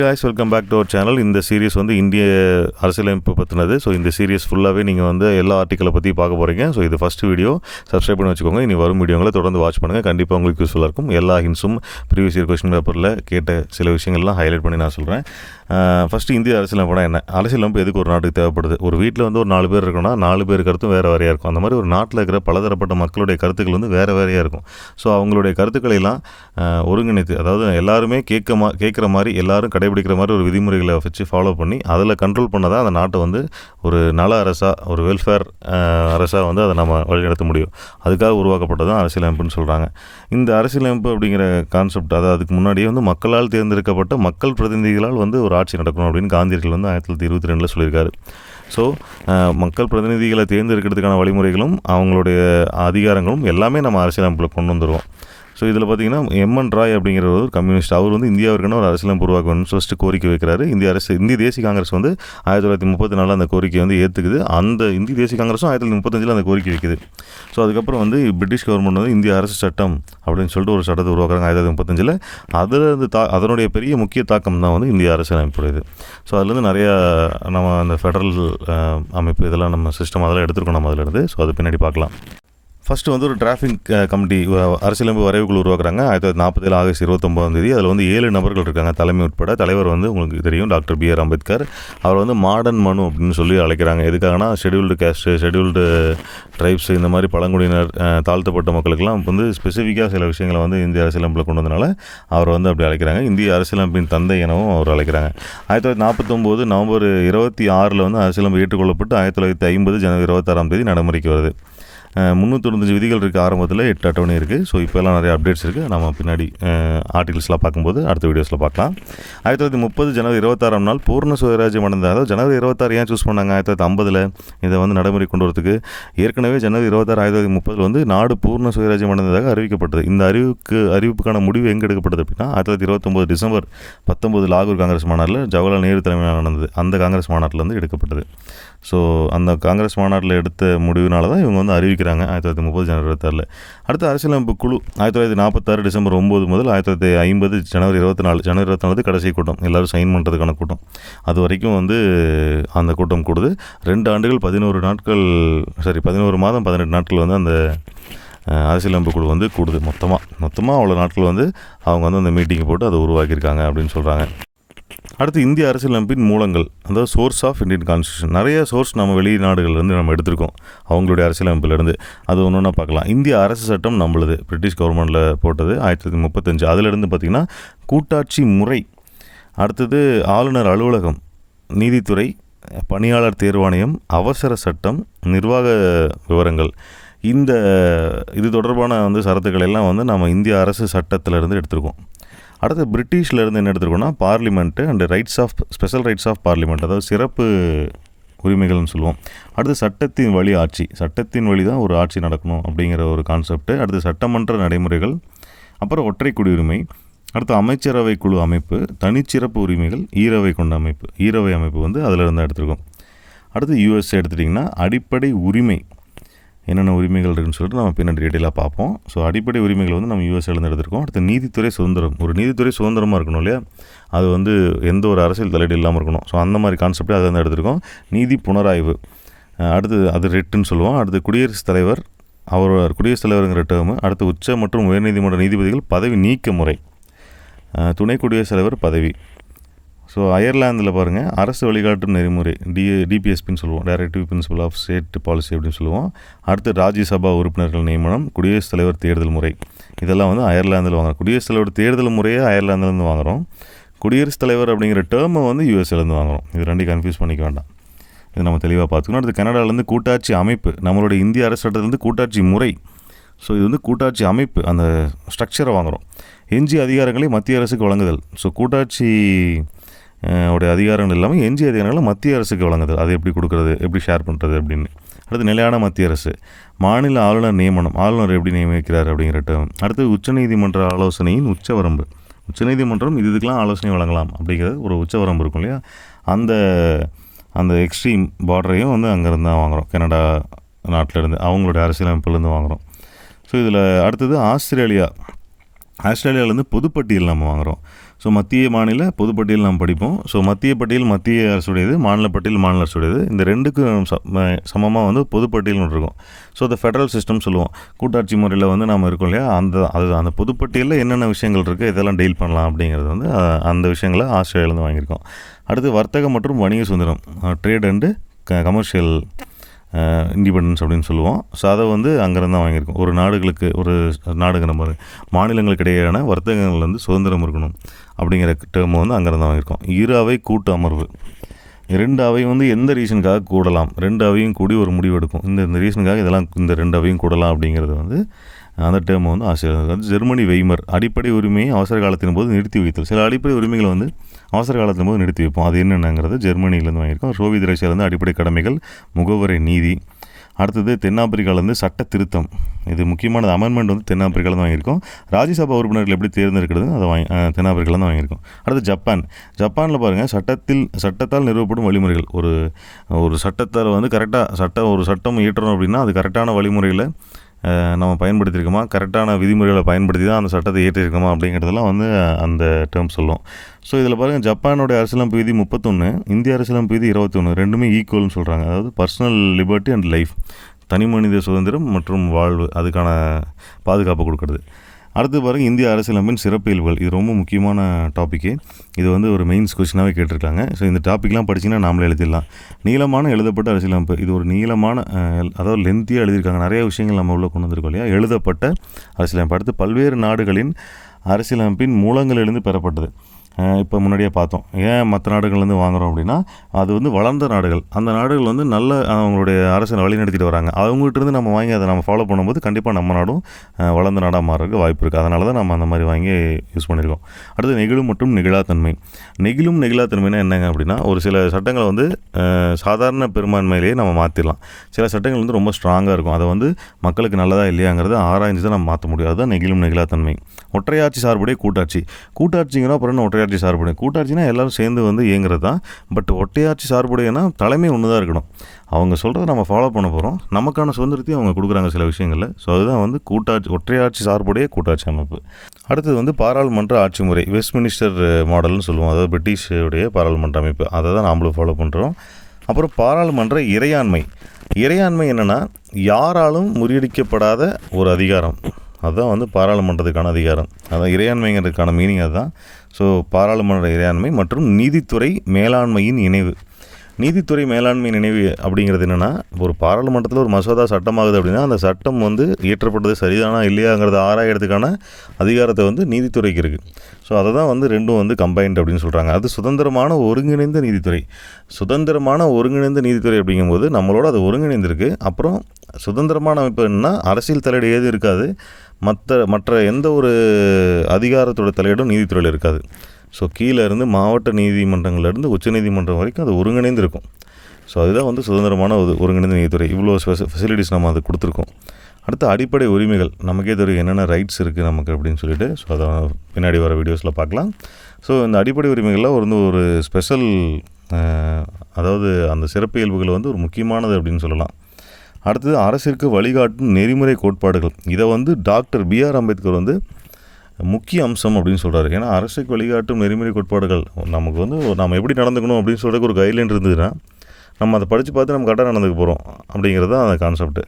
guys, welcome back to our channel. இந்த series வந்து இந்திய அரசியலமைப்பு பற்றினது. ஸோ இந்த சீரிஸ் ஃபுல்லாகவே நீங்கள் வந்து எல்லா ஆர்டிக்கலை பற்றி பார்க்க போகிறீங்க. ஸோ இது ஃபஸ்ட் வீடியோ, சப்ஸ்கிரைப் பண்ணி வச்சுக்கோங்க. இனி வரும் வீடியோங்களை தொடர்ந்து வாட்ச் பண்ணுங்கள். கண்டிப்பாக உங்களுக்கு யூஸ்ஃபுல்லாக இருக்கும். எல்லா ஹிண்ட்ஸும் ப்ரீவியஸ் இயர் கொஸ்டின் பேப்பரில் கேட்ட சில விஷயங்கள்லாம் ஹைலைட் பண்ணி நான் சொல்கிறேன். ஃபஸ்ட்டு இந்திய அரசியலமைப்புனா என்ன? அரசியலமைப்பு எதுக்கு ஒரு நாட்டுக்கு தேவைப்படுது? ஒரு வீட்டில் வந்து ஒரு 4 பேர் இருக்கணும்னா 4 பேர் கருத்தும் வேறு வேறையாக இருக்கும். அந்த மாதிரி ஒரு நாட்டில் இருக்கிற பலதரப்பட்ட மக்களுடைய கருத்துக்கள் வந்து வேறு வேறையாக இருக்கும். ஸோ அவங்களுடைய கருத்துக்களெல்லாம் ஒருங்கிணைத்து, அதாவது எல்லாருமே கேட்குற மாதிரி எல்லாரும் கடைபிடிக்கிற மாதிரி ஒரு விதிமுறைகளை வச்சு ஃபாலோ பண்ணி அதில் கண்ட்ரோல் பண்ண தான் அந்த நாட்டை வந்து ஒரு நல அரசாக, ஒரு வெல்ஃபேர் அரசாக வந்து அதை நம்ம வழிநடத்த முடியும். அதுக்காக உருவாக்கப்பட்டது தான் அரசியலமைப்புன்னு சொல்கிறாங்க. இந்த அரசியலமைப்பு அப்படிங்கிற கான்செப்ட், அதாவது அதுக்கு முன்னாடியே வந்து மக்களால் தேர்ந்தெடுக்கப்பட்ட மக்கள் பிரதிநிதிகளால் வந்து ஒரு ஆட்சி நடக்கணும் அப்படின்னு காந்தியர்கள் வந்து 1922 சொல்லியிருக்காரு. ஸோ மக்கள் பிரதிநிதிகளை தேர்ந்தெடுக்கிறதுக்கான வழிமுறைகளும் அவங்களுடைய அதிகாரங்களும் எல்லாமே நம்ம அரசியலமைப்பில் கொண்டு வந்துடுவோம். ஸோ இதில் பார்த்தீங்கன்னா எம்என் ராய் அப்படிங்கிற ஒரு கம்யூனிஸ்ட், அவர் வந்து இந்தியாவிற்கான ஒரு அரசியலமைப்பு உருவாக்க வேணும்னு ஃபஸ்ட்டு கோரிக்கை வைக்கிறாரு. இந்திய தேசிய காங்கிரஸ் வந்து 1934 அந்த கோரிக்கையை வந்து ஏற்றுக்குது. அந்த இந்திய தேசிய காங்கிரஸும் 1935 அந்த கோரிக்கை வைக்குது. ஸோ அதுக்கப்புறம் வந்து பிரிட்டிஷ் கவர்மெண்ட் வந்து இந்திய அரசு சட்டம் அப்படின்னு சொல்லிட்டு ஒரு சட்டத்தை உருவாக்குறாங்க 1935. அதில் வந்து அதனுடைய பெரிய முக்கிய தாக்கம் தான் வந்து இந்திய அரசியலமைப்புடையது. ஸோ அதுலேருந்து நிறையா நம்ம அந்த ஃபெடரல் அமைப்பு இதெல்லாம் நம்ம சிஸ்டம் அதெல்லாம் எடுத்துருக்கோம் நம்ம அதிலேருந்து. ஸோ அது பின்னாடி பார்க்கலாம். ஃபஸ்ட்டு வந்து ஒரு டிராஃபிக் கமிட்டி அரசியலமைப்பு வரைவுக்குழு உருவாக்குறாங்க 1947 ஆகஸ்ட் 29 அதில் வந்து 7 நபர்கள் இருக்காங்க, தலைமை உட்பட. தலைவர் வந்து உங்களுக்கு தெரியும், டாக்டர் B.R. அம்பேத்கர். அவர் வந்து மாடர்ன் மனு அப்படின்னு சொல்லி அழைக்கிறாங்க. எதுக்காகனா ஷெட்யூல்டு கேஸ்ட்டு, ஷெட்யூல்டு ட்ரைப்ஸ், இந்த மாதிரி பழங்குடியினர், தாழ்த்தப்பட்ட மக்களுக்கெல்லாம் வந்து ஸ்பெசிஃபிக்காக சில விஷயங்களை வந்து இந்திய அரசியலமைப்பில் கொண்டு வந்தனால அவர் வந்து அப்படி அழைக்கிறாங்க. இந்திய அரசியலமைப்பின் தந்தை எனவும் அவர் அழைக்கிறாங்க. 1949 நவம்பர் 26 வந்து அரசியலமைப்பு ஏற்றுக்கொள்ளப்பட்டு 1950 ஜனவரி 26 நடைமுறைக்கு வருது. 395 விதிகள் இருக்குது. ஆரம்பத்தில் 8 அட்டவணை இருக்குது. ஸோ இப்போல்லாம் நிறைய அப்டேட்ஸ் இருக்குது. நம்ம பின்னாடி ஆர்டிகல்ஸ்லாம் பார்க்கும்போது அடுத்த வீடியோஸில் பார்க்கலாம். 1930 ஜனவரி 26 பூர்ண சுயராஜ்யம் அடைந்தது. அதாவது ஜனவரி 26 ஏன் சூஸ் பண்ணாங்க? 1950 இதை வந்து நடைமுறை கொண்டு வரதுக்கு ஏற்கனவே ஜனவரி 26 1930 வந்து நாடு பூர்ண சுயராஜ்யம் அடைந்ததாக அறிவிக்கப்பட்டது. இந்த அறிவிப்புக்கான முடிவு எங்கே எடுக்கப்பட்டது அப்படின்னா 1929 டிசம்பர் 19 லாகூர் காங்கிரஸ் மாநாட்டில் ஜவஹர்லால் நேரு தலைமையில் நடந்தது. அந்த காங்கிரஸ் மாநாட்டில் வந்து எடுக்கப்பட்டது. ஸோ அந்த காங்கிரஸ் மாநாட்டில் எடுத்த முடிவுனால தான் இவங்க வந்து அறிவிக்கிறாங்க 1930 ஜனவரி 26. அடுத்த அரசியலமைப்பு குழு 1946 டிசம்பர் 9 முதல் 1950 ஜனவரி 24 கடைசி கூட்டம், எல்லோரும் சைன் பண்ணுறதுக்கான கூட்டம். அது வரைக்கும் வந்து அந்த கூட்டம் கூடுது. 2 ஆண்டுகள் 11 மாதம் 18 நாட்கள் வந்து அந்த அரசியலமைப்பு குழு வந்து கூடுது. மொத்தமாக அவ்வளோ நாட்கள் வந்து அவங்க வந்து அந்த மீட்டிங்கை போட்டு அதை உருவாக்கியிருக்காங்க அப்படின்னு சொல்கிறாங்க. அடுத்து இந்திய அரசியலமைப்பின் மூலங்கள், அதாவது சோர்ஸ் ஆஃப் இந்தியன் கான்ஸ்டியூஷன். நிறைய சோர்ஸ் நம்ம வெளிநாடுகள்லேருந்து நம்ம எடுத்திருக்கோம் அவங்களுடைய அரசியலமைப்பிலேருந்து. அது ஒன்று ஒன்றா பார்க்கலாம். இந்திய அரசு சட்டம் நம்மளுது பிரிட்டிஷ் கவர்மெண்ட்டில் போட்டது 1935. அதிலிருந்து பார்த்திங்கன்னா கூட்டாட்சி முறை, அடுத்தது ஆளுநர் அலுவலகம், நீதித்துறை, பணியாளர் தேர்வாணையம், அவசர சட்டம், நிர்வாக விவரங்கள், இது தொடர்பான வந்து சரத்துக்கள் எல்லாம் வந்து நம்ம இந்திய அரசு சட்டத்திலேருந்து எடுத்திருக்கோம். அடுத்து பிரிட்டிஷ்லேருந்து என்ன எடுத்துருக்கோன்னா parliament and special rights of parliament, அதாவது சிறப்பு உரிமைகள்னு சொல்லுவோம். அடுத்து சட்டத்தின் வழி ஆட்சி, சட்டத்தின் வழி தான் ஒரு ஆட்சி நடக்கணும் அப்படிங்கிற ஒரு கான்செப்ட். அடுத்து சட்டமன்ற நடைமுறைகள், அப்புறம் ஒற்றை குடியுரிமை, அடுத்து அமைச்சரவை குழு அமைப்பு, தனிச்சிறப்பு உரிமைகள், ஈரவை அமைப்பு வந்து அதிலிருந்து எடுத்துருக்கோம். அடுத்து USA எடுத்துட்டிங்கன்னா அடிப்படை உரிமை, என்னென்ன உரிமைகள் இருக்குன்னு சொல்லிட்டு நம்ம பின்னாடி டீட்டெயிலாக பார்ப்போம். ஸோ அடிப்படை உரிமைகள் வந்து நம்ம யூஎஸ்ஏலேருந்து எடுத்திருக்கோம். அடுத்து நீதித்துறை சுதந்திரம், ஒரு நீதித்துறை சுதந்திரமாக இருக்கணும் இல்லையா, அது வந்து எந்த ஒரு அரசியல் தலையீடு இல்லாமல் இருக்கணும். ஸோ அந்த மாதிரி கான்செப்டே அதை வந்து எடுத்திருக்கோம். நீதி புனராய்வு, அடுத்து அது ரெட்டுன்னு சொல்லுவோம். அடுத்து குடியரசுத் தலைவருங்கிற டேர்மு, அடுத்து உச்ச மற்றும் உயர்நீதிமன்ற நீதிபதிகள் பதவி நீக்க முறை, துணை குடியரசுத் தலைவர் பதவி. ஸோ அயர்லாந்தில் பாருங்கள், அரசு வழிகாட்டும் நெறிமுறை, DPSPன்னு சொல்லுவோம், directive principle of state policy அப்படின்னு சொல்லுவோம். அடுத்து ராஜ்யசபா உறுப்பினர்கள் நியமனம், குடியரசுத் தலைவர் தேர்தல் முறை, இதெல்லாம் வந்து அயர்லாந்தில் வாங்குறோம். குடியரசுத் தலைவர் தேர்தல் முறையே அயர்லாந்துலேருந்து வாங்குகிறோம். குடியரசுத் தலைவர் அப்படிங்கிற டேர்மை வந்து USA வாங்குகிறோம். இது ரெண்டையும் கன்ஃபியூஸ் பண்ணிக்க வேண்டாம், இது நம்ம தெளிவாக பார்த்துக்கணும். அடுத்து கனடாவிலேருந்து கூட்டாட்சி அமைப்பு, நம்மளுடைய இந்திய அரசு சட்டத்திலேருந்து கூட்டாட்சி முறை. ஸோ இது வந்து கூட்டாட்சி அமைப்பு, அந்த ஸ்ட்ரக்சரை வாங்குகிறோம். எஞ்சிய அதிகாரங்களை மத்திய அரசுக்கு வழங்குதல். ஸோ கூட்டாட்சி உடைய அதிகாரங்கள் இல்லாமல் எஞ்சிய அதிகாரங்களை மத்திய அரசுக்கு வழங்குதல், அது எப்படி கொடுக்குறது, எப்படி ஷேர் பண்ணுறது அப்படின்னு. அடுத்து நிலையான மத்திய அரசு, மாநில ஆளுநர் நியமனம், ஆளுநர் எப்படி நியமிக்கிறார் அப்படிங்கிற டேர்ம். அடுத்து உச்சநீதிமன்ற ஆலோசனையின் உச்சவரம்பு, உச்சநீதிமன்றம் இதுக்கெலாம் ஆலோசனை வழங்கலாம் அப்படிங்கிறது ஒரு உச்சவரம்பு இருக்கும் இல்லையா, அந்த எக்ஸ்ட்ரீம் பார்டரையும் வந்து அங்கேருந்து தான் வாங்குகிறோம். கனடா நாட்டிலேருந்து அவங்களுடைய அரசியலமைப்புலேருந்து வாங்குகிறோம். ஸோ இதில் அடுத்தது ஆஸ்திரேலியாவிலேருந்து பொதுப்பட்டியல் நம்ம வாங்குகிறோம். ஸோ மத்திய மாநில பொதுப்பட்டியல் நாம் படிப்போம். ஸோ மத்திய பட்டியல் மத்திய அரசுடையது, மாநில பட்டியல் மாநில அரசுடையது. இந்த ரெண்டுக்கும் சமமாக வந்து பொதுப்பட்டியல் ஒன்று இருக்கும். ஸோ இந்த ஃபெடரல் சிஸ்டம் சொல்லுவோம். கூட்டாட்சி முறையில் வந்து நம்ம இருக்கோம் இல்லையா, அந்த பொதுப்பட்டியலில் என்னென்ன விஷயங்கள் இருக்குது, இதெல்லாம் டீல் பண்ணலாம் அப்படிங்கிறது வந்து அந்த விஷயங்களை ஆஸ்திரேலியாவிலேருந்து வாங்கியிருக்கோம். அடுத்து வர்த்தகம் மற்றும் வணிக சுதந்திரம், ட்ரேட் அண்டு கமர்ஷியல் இண்டிபெண்டன்ஸ் அப்படின்னு சொல்லுவோம். ஸோ அதை வந்து அங்கேருந்து தான் வாங்கியிருக்கோம். ஒரு நாடுங்கிற மாதிரி மாநிலங்களுக்கு இடையேயான வர்த்தகங்கள் வந்து சுதந்திரம் இருக்கணும் அப்படிங்கிற டேர்மை வந்து அங்கேருந்து தான் வாங்கியிருக்கோம். இரு அவை கூட்டு அமர்வு, 2 அவை வந்து எந்த ரீசனுக்காக கூடலாம், 2 அவையும் கூடி ஒரு முடிவு எடுக்கும். இந்த ரீசனுக்காக இதெல்லாம் இந்த 2 அவையும் கூடலாம் அப்படிங்கிறது வந்து அந்த டேர்மை வந்து ஆஸ்திரேலியா. ஜெர்மனி வெய்மர், அடிப்படை உரிமையை அவசர காலத்தின் போது நிறுத்தி வைத்தல். சில அடிப்படை உரிமைகளை வந்து அவசர காலத்தின் போது நிறுத்தி வைப்போம். அது என்னென்னங்கிறது ஜெர்மனியிலேருந்து வாங்கியிருக்கோம். சோவியத் ரஷ்யாவிலேருந்து அடிப்படை கடமைகள், முகவரை நீதி. அடுத்தது தென்னாப்பிரிக்காவிலேருந்து சட்ட திருத்தம், இது முக்கியமானது. அமெண்ட்மெண்ட் வந்து தென்னாப்பிரிக்காவிலேருந்து வாங்கியிருக்கோம். ராஜ்யசபா உறுப்பினர்கள் எப்படி தேர்ந்தெடுக்கிறது அதை தென்னாப்பிரிக்காவிலேருந்து வாங்கியிருக்கோம். அடுத்து ஜப்பானில் பாருங்கள், சட்டத்தால் நிறுவப்படும் வழிமுறைகள். ஒரு சட்டத்தால் வந்து கரெக்டாக ஒரு சட்டம் இயற்றணும் அப்படின்னா அது கரெக்டான வழிமுறையில் நம்ம பயன்படுத்தியிருக்கோமா, கரெக்டான விதிமுறைகளை பயன்படுத்தி தான் அந்த சட்டத்தை இயற்றியிருக்கோமா அப்படிங்கிறதெல்லாம் வந்து அந்த டேர்ம் சொல்லும். ஸோ இதில் பாருங்கள், ஜப்பானோடைய அரசியலமைப்பு விதி 31, இந்திய அரசியலமைப்பு விதி 21, ரெண்டுமே ஈக்குவல்னு சொல்கிறாங்க. அதாவது பர்சனல் லிபர்ட்டி அண்ட் லைஃப், தனி மனித சுதந்திரம் மற்றும் வாழ்வு, அதுக்கான பாதுகாப்பு கொடுக்குறது. அடுத்து பாருங்கள், இந்திய அரசியலமைப்பின் சிறப்பியல்புகள். இது ரொம்ப முக்கியமான டாப்பிக்கு. இது வந்து ஒரு மெயின்ஸ் கொஸ்டினாகவே கேட்டிருக்காங்க. ஸோ இந்த டாப்பிக்லாம் படிச்சிங்கன்னா நாமளே எழுதிடலாம். நீளமான எழுதப்பட்ட அரசியலமைப்பு, இது ஒரு நீளமான அதாவது லென்த்தியாக எழுதியிருக்காங்க. நிறைய விஷயங்கள் நம்ம உள்ள கொண்டு வந்திருக்கோம் இல்லையா, எழுதப்பட்ட அரசியலமைப்பு. அடுத்து பல்வேறு நாடுகளின் அரசியலமைப்பின் மூலங்களிலிருந்து பெறப்பட்டது. இப்போ முன்னாடியே பார்த்தோம், ஏன் மற்ற நாடுகள்லேருந்து வாங்குகிறோம் அப்படின்னா, அது வந்து வளர்ந்த நாடுகள், அந்த நாடுகள் வந்து நல்ல அவங்களுடைய அரசை வழி நடத்திட்டு வராங்க. அவங்ககிட்டருந்து நம்ம வாங்கி அதை நம்ம ஃபாலோ பண்ணும்போது கண்டிப்பாக நம்ம நாடும் வளர்ந்த நாடாக மாறதுக்கு வாய்ப்பு இருக்குது. அதனால தான் நம்ம அந்த மாதிரி வாங்கி யூஸ் பண்ணியிருக்கோம். அடுத்து நெகிழும் மற்றும் நெகிழாத்தன்மை. நெகிழாத்தன்மைனா என்னங்க அப்படின்னா, ஒரு சில சட்டங்களை வந்து சாதாரண பெரும்பான்மையிலேயே நம்ம மாற்றிடலாம். சில சட்டங்கள் வந்து ரொம்ப ஸ்ட்ராங்காக இருக்கும். அதை வந்து மக்களுக்கு நல்லதா இல்லையாங்கிறத ஆராய்ஞ்சு தான் நம்ம மாற்ற முடியும். அதுதான் நெகிழாத்தன்மை. ஒற்றையாட்சி சார்புடைய கூட்டாட்சிங்கிறோம். அப்புறம் ஒற்றையாட்சி சார்புடைய கூட்டாட்சினா எல்லாரும் சேர்ந்து வந்து இயங்குறது தான். பட் ஒற்றையாட்சி சார்புடையனா தலைமை ஒன்று தான் இருக்கணும். அவங்க சொல்கிறத நம்ம ஃபாலோ பண்ண போகிறோம். நமக்கான சுதந்திரத்தையும் அவங்க கொடுக்குறாங்க சில விஷயங்களில். ஸோ அதுதான் வந்து ஒற்றையாட்சி சார்புடைய கூட்டாட்சி அமைப்பு. அடுத்தது வந்து பாராளுமன்ற ஆட்சி முறை, வெஸ்ட்மினிஸ்டர் மாடல்னு சொல்லுவோம். அதாவது பிரிட்டிஷுடைய பாராளுமன்ற அமைப்பு, அதை தான் நாமளும் ஃபாலோ பண்ணுறோம். அப்புறம் பாராளுமன்ற இறையாண்மை என்னென்னா, யாராலும் முறியடிக்கப்படாத ஒரு அதிகாரம். அதுதான் வந்து பாராளுமன்றத்துக்கான அதிகாரம். அதான் இறையாண்மைங்கிறதுக்கான மீனிங் அதுதான். ஸோ பாராளுமன்ற இறையாண்மை மற்றும் நீதித்துறை மேலாண்மையின் இணைவு. நீதித்துறை மேலாண்மை நினைவு அப்படிங்கிறது என்னென்னா, ஒரு பாராளுமன்றத்தில் ஒரு மசோதா சட்டமாகுது அப்படின்னா அந்த சட்டம் வந்து இயற்றப்பட்டது சரிதானா இல்லையாங்கிறத ஆராயறதுக்கான அதிகாரத்தை வந்து நீதித்துறைக்கு இருக்குது. ஸோ அதை தான் வந்து ரெண்டும் வந்து கம்பைன்ட் அப்படின்னு சொல்கிறாங்க. அது சுதந்திரமான ஒருங்கிணைந்த நீதித்துறை அப்படிங்கும்போது நம்மளோட அது ஒருங்கிணைந்திருக்கு. அப்புறம் சுதந்திரமான அமைப்பு என்னன்னா, அரசியல் தலையீடு ஏதும் இருக்காது, மற்ற எந்த ஒரு அதிகாரத்தோட தலையீடும் நீதித்துறையில் இருக்காது. ஸோ கீழே இருந்து மாவட்ட நீதிமன்றங்கள்லேருந்து உச்சநீதிமன்றம் வரைக்கும் அது ஒருங்கிணைந்து இருக்கும். ஸோ அதுதான் வந்து சுதந்திரமான ஒருங்கிணைந்த நீதித்துறை. இவ்வளோ ஃபெசிலிட்டிஸ் நம்ம அது கொடுத்துருக்கோம். அடுத்து அடிப்படை உரிமைகள், நமக்கே தெரியும் என்னென்ன ரைட்ஸ் இருக்குது நமக்கு அப்படின்னு சொல்லிட்டு. ஸோ அதை பின்னாடி வர வீடியோஸில் பார்க்கலாம். ஸோ இந்த அடிப்படை உரிமைகளில் வந்து ஒரு ஸ்பெஷல், அதாவது அந்த சிறப்பியல்புகள் வந்து ஒரு முக்கியமானது அப்படின்னு சொல்லலாம். அடுத்தது அரசிற்கு வழிகாட்டும் நெறிமுறை கோட்பாடுகள். இதை வந்து டாக்டர் பிஆர் அம்பேத்கர் வந்து முக்கிய அம்சம் அப்படின்னு சொல்கிறாரு. ஏன்னா அரசுக்கு வழிகாட்டும் நெறிமுறை கோட்பாடுகள் நமக்கு வந்து நம்ம எப்படி நடந்துக்கணும் அப்படின்னு சொல்கிறதுக்கு ஒரு கைட்லைன் இருந்ததுன்னா நம்ம அதை படித்து பார்த்து நம்ம கரெக்டாக நடந்துக்க போகிறோம் அப்படிங்கிறது தான் அந்த கான்செப்ட்.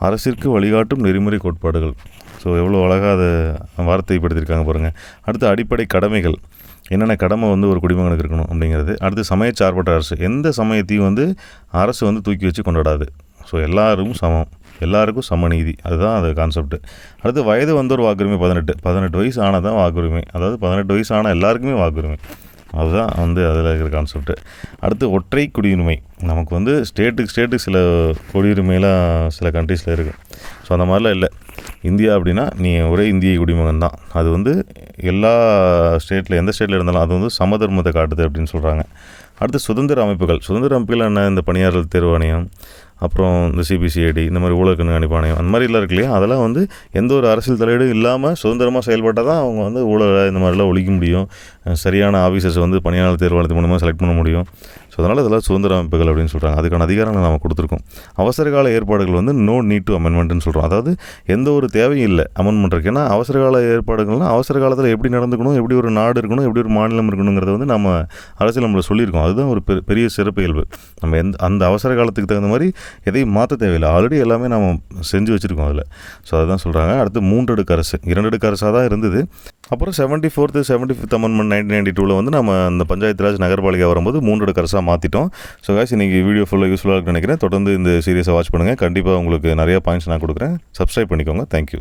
அரசிற்கு வழிகாட்டும் நெறிமுறை கோட்பாடுகள். ஸோ எவ்வளோ அழகாக அதை வார்த்தைப்படுத்தியிருக்காங்க பாருங்கள். அடுத்து அடிப்படை கடமைகள், என்னென்ன கடமை வந்து ஒரு குடிமகனுக்கு இருக்கணும் அப்படிங்கிறது. அடுத்து சமயச்சார்பற்ற அரசு, எந்த சமயத்தையும் வந்து அரசு வந்து தூக்கி வச்சு கொண்டாடாது. ஸோ எல்லாருக்கும் சமநீதி, அதுதான் அது கான்செப்ட். அடுத்து வயது வந்தோர் வாக்குரிமை 18 வயசு ஆனால் தான் வாக்குரிமை. அதாவது 18 வயசு ஆனால் எல்லாருக்குமே வாக்குரிமை. அதுதான் வந்து அதில் இருக்கிற கான்செப்ட். அடுத்து ஒற்றை குடியுரிமை. நமக்கு வந்து ஸ்டேட்டுக்கு சில குடியுரிமையெல்லாம் சில கண்ட்ரீஸில் இருக்குது. ஸோ அந்த மாதிரிலாம் இல்லை. இந்தியா அப்படின்னா நீ ஒரே இந்திய குடிமகன் தான். அது வந்து எல்லா எந்த ஸ்டேட்டில் இருந்தாலும் அது வந்து சமதர்மத்தை காட்டுது அப்படின்னு சொல்கிறாங்க. அடுத்து சுதந்திர அமைப்புகள் என்ன, இந்த பணியாளர் தேர்வாணையம், அப்புறம் இந்த சிபிசிஐடி, இந்த மாதிரி ஊழல் கண்காணிப்பு ஆணையம், அந்த மாதிரிலாம் இருக்கு இல்லையா, அதெல்லாம் வந்து எந்த ஒரு அரசியல் தலையீடும் இல்லாமல் சுதந்திரமாக செயல்பட்டால் தான் அவங்க வந்து ஊழலை இந்த மாதிரிலாம் ஒழிக்க முடியும். சரியான ஆஃபீஸர்ஸ் வந்து பணியாளர் தேர்வாளத்து மூலமாக செலக்ட் பண்ண முடியும். ஸோ அதனால் இதெல்லாம் சுதந்திர அமைப்புகள் அப்படின்னு சொல்கிறாங்க. அதுக்கான அதிகாரங்களை நம்ம கொடுத்துருக்கோம். அவசரகால ஏற்பாடுகள் வந்து நோ நீட் டு அமெண்ட்மெண்ட்னு சொல்கிறோம். அதாவது எந்த ஒரு தேவையும் இல்லை அமெண்ட்மெண்ட் இருக்குது. ஏன்னா அவசரகால ஏற்பாடுகள்னால் அவசர காலத்தில் எப்படி நடந்துக்கணும், எப்படி ஒரு நாடு இருக்கணும், எப்படி ஒரு மாநிலம் இருக்கணுங்கிறத வந்து நம்ம அரசியல் நம்மளை சொல்லியிருக்கோம். அதுதான் ஒரு பெரிய சிறப்பு இயல்பு. நம்ம அந்த அவசர காலத்துக்கு தகுந்த மாதிரி எதையும் மாற்ற தேவையில்லை. ஆல்ரெடி எல்லாமே நம்ம செஞ்சு வச்சுருக்கோம் அதில். ஸோ அதுதான் சொல்கிறாங்க. அடுத்து 3 அடுக்கு அரசு, 2 அடுக்கு அரசாக தான் இருந்தது. அப்புறம் 74th 75th அமெண்ட்மெண்ட் 1992 வந்து நம்ம அந்த பஞ்சாயத்து ராஜ் நகர்பாலிகா வரும்போது 3 அடுக்கு அரசாக மாற்றிட்டோம். ஸோ காய்ஸ் இன்றைக்கி வீடியோ ஃபுல்லாக யூஸ்ஃபுல்லாக இருக்குன்னு நினைக்கிறேன். தொடர்ந்து இந்த சீரியஸை வாட்ச் பண்ணுங்கள். கண்டிப்பாக உங்களுக்கு நிறைய பாயிண்ட்ஸ் நான் கொடுக்குறேன். சப்ஸ்கிரைப் பண்ணிக்கோங்க. தேங்க்யூ.